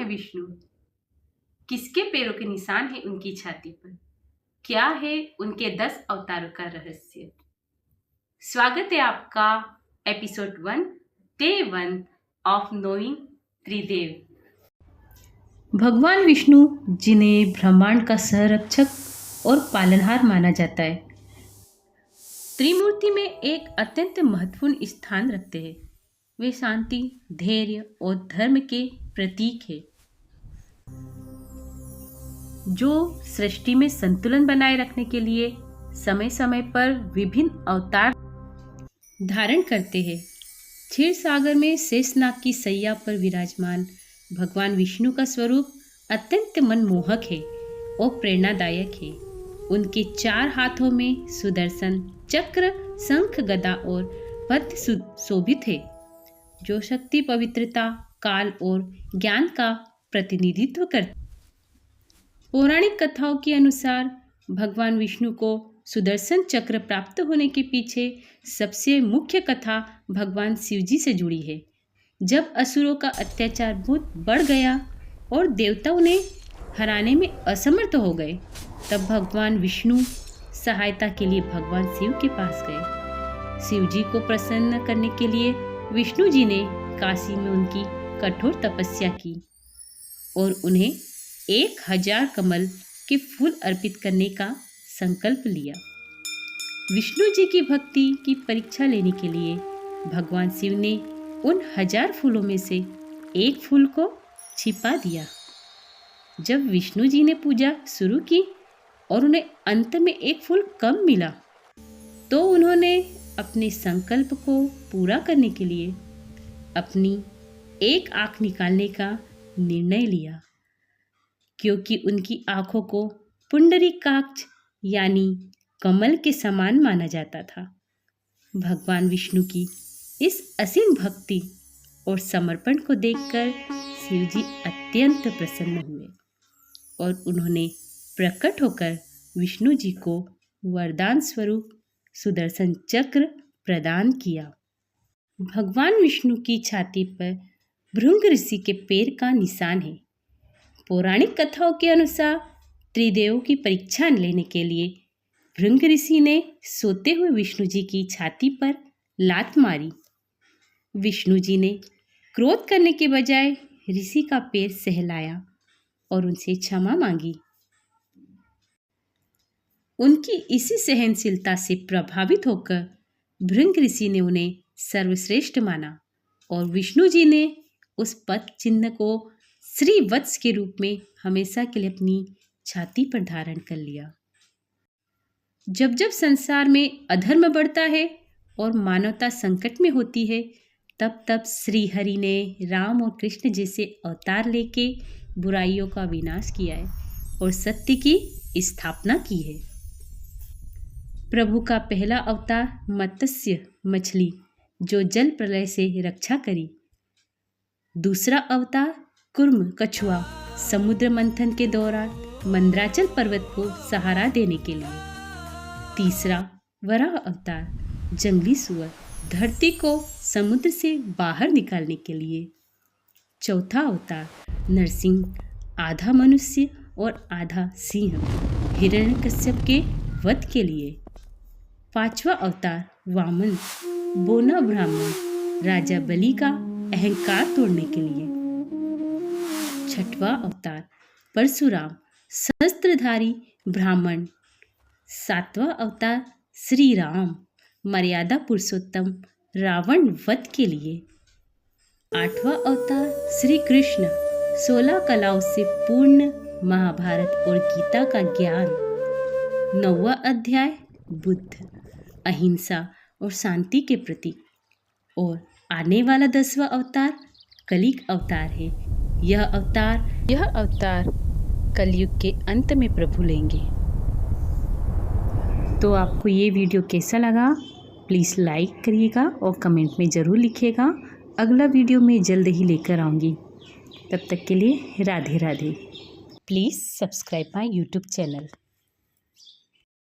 है विष्णु? किसके पैरों के निशान है उनकी छाती पर? क्या है उनके 10 अवतारों का रहस्य? स्वागत है आपका एपिसोड 1 डे 1 ऑफ नोइंग त्रिदेव। भगवान विष्णु, जिन्हें ब्रह्मांड का सहरक्षक और पालनहार माना जाता है, त्रिमूर्ति में एक अत्यंत महत्वपूर्ण स्थान रखते हैं। वे शांति, धैर्य और धर्म के प्रतीक हैं, जो सृष्टि में संतुलन बनाए रखने के लिए समय समय पर विभिन्न अवतार धारण करते हैं। क्षीर सागर में शेषनाग की सैया पर विराजमान भगवान विष्णु का स्वरूप अत्यंत मनमोहक है और प्रेरणादायक है। उनके 4 हाथों में सुदर्शन चक्र, शंख, गदा और पद्म शोभित है, जो शक्ति, पवित्रता, काल और ज्ञान का प्रतिनिधित्व करते। पौराणिक कथाओं के अनुसार भगवान विष्णु को सुदर्शन चक्र प्राप्त होने के पीछे सबसे मुख्य कथा भगवान शिवजी से जुड़ी है। जब असुरों का अत्याचार बहुत बढ़ गया और देवता उन्हें हराने में असमर्थ हो गए, तब भगवान विष्णु सहायता के लिए भगवान शिव के पास गए। शिव जी को प्रसन्न करने के लिए विष्णु जी ने काशी में उनकी कठोर तपस्या की और उन्हें 1000 कमल के फूल अर्पित करने का संकल्प लिया। विष्णु जी की भक्ति की परीक्षा लेने के लिए भगवान शिव ने उन 1000 फूलों में से एक फूल को छिपा दिया। जब विष्णु जी ने पूजा शुरू की और उन्हें अंत में एक फूल कम मिला, तो उन्होंने अपने संकल्प को पूरा करने के लिए अपनी एक आंख निकालने का निर्णय लिया, क्योंकि उनकी आंखों को पुंडरीकाक्ष यानी कमल के समान माना जाता था। भगवान विष्णु की इस असीम भक्ति और समर्पण को देखकर शिव जी अत्यंत प्रसन्न हुए और उन्होंने प्रकट होकर विष्णु जी को वरदान स्वरूप सुदर्शन चक्र प्रदान किया। भगवान विष्णु की छाती पर भृंग ऋषि के पैर का निशान है। पौराणिक कथाओं के अनुसार त्रिदेव की परीक्षा लेने के लिए भृंग ऋषि ने सोते हुए विष्णु जी की छाती पर लात मारी। विष्णु जी ने क्रोध करने के बजाय ऋषि का पैर सहलाया और उनसे क्षमा मांगी। उनकी इसी सहनशीलता से प्रभावित होकर भृंग ऋषि ने उन्हें सर्वश्रेष्ठ माना और विष्णु जी ने उस पद चिन्ह को श्रीवत्स के रूप में हमेशा के लिए अपनी छाती पर धारण कर लिया। जब जब संसार में अधर्म बढ़ता है और मानवता संकट में होती है, तब तब श्री हरि ने राम और कृष्ण जैसे अवतार लेके बुराइयों का विनाश किया है और सत्य की स्थापना की है। प्रभु का पहला अवतार मत्स्य मछली, जो जल प्रलय से रक्षा करी। दूसरा अवतार कुर्म कछुआ, समुद्र मंथन के दौरान मंदराचल पर्वत को सहारा देने के लिए। तीसरा वराह अवतार जंगली सुअर, धरती को समुद्र से बाहर निकालने के लिए। चौथा अवतार नरसिंह, आधा मनुष्य और आधा सिंह, हिरण्यकश्यप के वध के लिए। पांचवा अवतार वामन, बोना ब्राह्मण, राजा बलि का अहंकार तोड़ने के लिए। छठवां अवतार परशुराम, शस्त्रधारी ब्राह्मण। सातवां अवतार श्री राम, मर्यादा पुरुषोत्तम, रावण वध के लिए। आठवां अवतार श्री कृष्ण, 16 कलाओं से पूर्ण महाभारत और गीता का ज्ञान। 9वां अध्याय बुद्ध, अहिंसा और शांति के प्रतीक। और आने वाला 10वां अवतार कलिक अवतार है। यह अवतार कलयुग के अंत में प्रभु लेंगे। तो आपको ये वीडियो कैसा लगा, प्लीज़ लाइक करिएगा और कमेंट में ज़रूर लिखिएगा। अगला वीडियो मैं जल्द ही लेकर आऊँगी। तब तक के लिए Radhe Radhe. Please subscribe my YouTube channel.